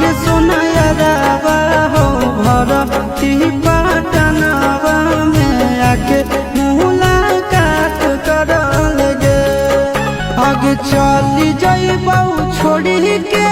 आगे सुनायरावा हो भरती पटनावा में आके मुलाकात करल गे। आगे चली जाइबौ छोड़ी के